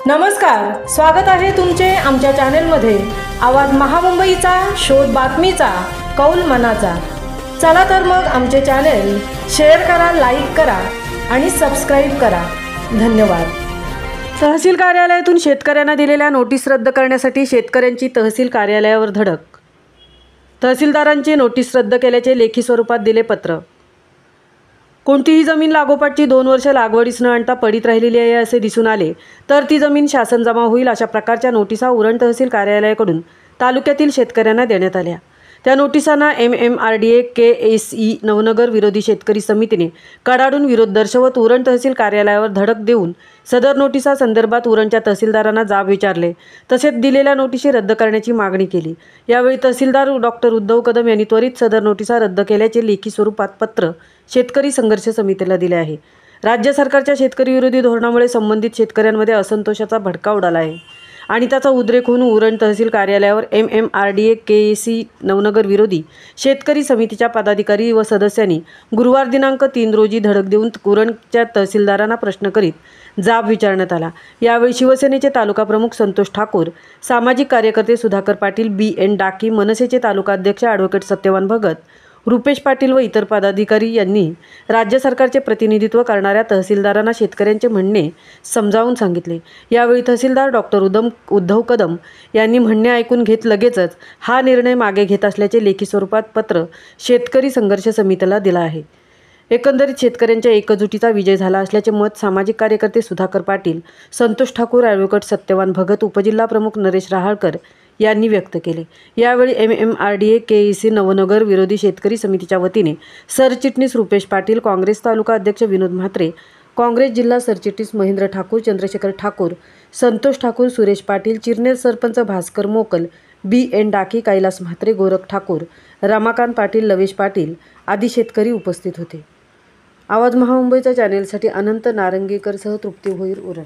नमस्कार, स्वागत आहे तुमचे आमच्या चॅनेलमध्ये। आवाज महामुंबईचा, शोध बातमीचा, कौल मनाचा। चला तर मग आमचे चॅनेल शेअर करा, लाईक करा आणि सबस्क्राइब करा। धन्यवाद। तहसील कार्यालयातून शेतकऱ्यांना दिलेल्या नोटीस रद्द करण्यासाठी शेतकऱ्यांची तहसील कार्यालयावर धडक। तहसीलदारांची नोटीस रद्द केल्याचे लेखी स्वरूपात दिले पत्र। कोणतीही जमीन लागोपाठची 2 वर्ष लागवडीस न आणता पडीत राहिलेली आहे असे दिसून आले तर ती जमीन शासन जमा होईल अशा प्रकारच्या नोटिसा उरण तहसील कार्यालयाकडून तालुक्यातील शेतकऱ्यांना देण्यात आल्या। त्या नोटिसांना MMRDA KSE नवनगर विरोधी शेतकरी समितीने कडाडून विरोध दर्शवत उरण तहसील कार्यालयावर धडक देऊन सदर नोटिसा संदर्भात उरणच्या तहसीलदारांना जाब विचारले, तसेच दिलेल्या नोटिशी रद्द करण्याची मागणी केली। यावेळी तहसीलदार डॉक्टर उद्धव कदम यांनी त्वरित सदर नोटिसा रद्द केल्याचे लेखी स्वरूपात पत्र शेतकरी संघर्ष समितीला दिले आहे। राज्य सरकारच्या शेतकरी विरोधी धोरणामुळे संबंधित शेतकऱ्यांमध्ये असंतोषाचा भडका उडाला आहे आणि त्याचा उद्रेक होऊन उरण तहसील कार्यालयावर MMRDA KSE नवनगर विरोधी शेतकरी समितीच्या पदाधिकारी व सदस्यांनी गुरुवार दिनांक 3 रोजी धडक देऊन उरणच्या तहसीलदारांना प्रश्न करीत जाब विचारण्यात आला। यावेळी शिवसेनेचे तालुका प्रमुख संतोष ठाकूर, सामाजिक कार्यकर्ते सुधाकर पाटील, BN डाकी, मनसेचे तालुका अध्यक्ष ॲडव्होकेट सत्यवान भगत, रुपेश पाटील व इतर पदाधिकारी यांनी राज्य सरकारचे प्रतिनिधित्व करणाऱ्या तहसीलदारांना शेतकऱ्यांचे म्हणणे समजावून सांगितले। यावेळी तहसीलदार डॉक्टर उद्धव कदम यांनी म्हणणे ऐकून घेत लगेचच हा निर्णय मागे घेत असल्याचे लेखी स्वरूपात पत्र शेतकरी संघर्ष समितीला दिला आहे। एकंदरीत शेतकऱ्यांच्या एकजुटीचा विजय झाला असल्याचे मत सामाजिक कार्यकर्ते सुधाकर पाटील, संतोष ठाकूर, ॲडव्होकेट सत्यवान भगत, उपजिल्हा प्रमुख नरेश रहाळकर यांनी व्यक्त केले। यावेळी MMRDA KSE नवनगर विरोधी शेतकरी समितीच्या वतीने सरचिटणीस रुपेश पाटील, काँग्रेस तालुका अध्यक्ष विनोद म्हात्रे, काँग्रेस जिल्हा सरचिटणीस महेंद्र ठाकूर, चंद्रशेखर ठाकूर, संतोष ठाकूर, सुरेश पाटील, चिरनेर सरपंच भास्कर मोकल, BN डाकी, कैलास म्हात्रे, गोरख ठाकूर, रमाकांत पाटील, लवेश पाटील आदी शेतकरी उपस्थित होते। आवाज महामुंबईच्या चॅनेलसाठी अनंत नारंगीकरसह तृप्ती भोईर, उरण।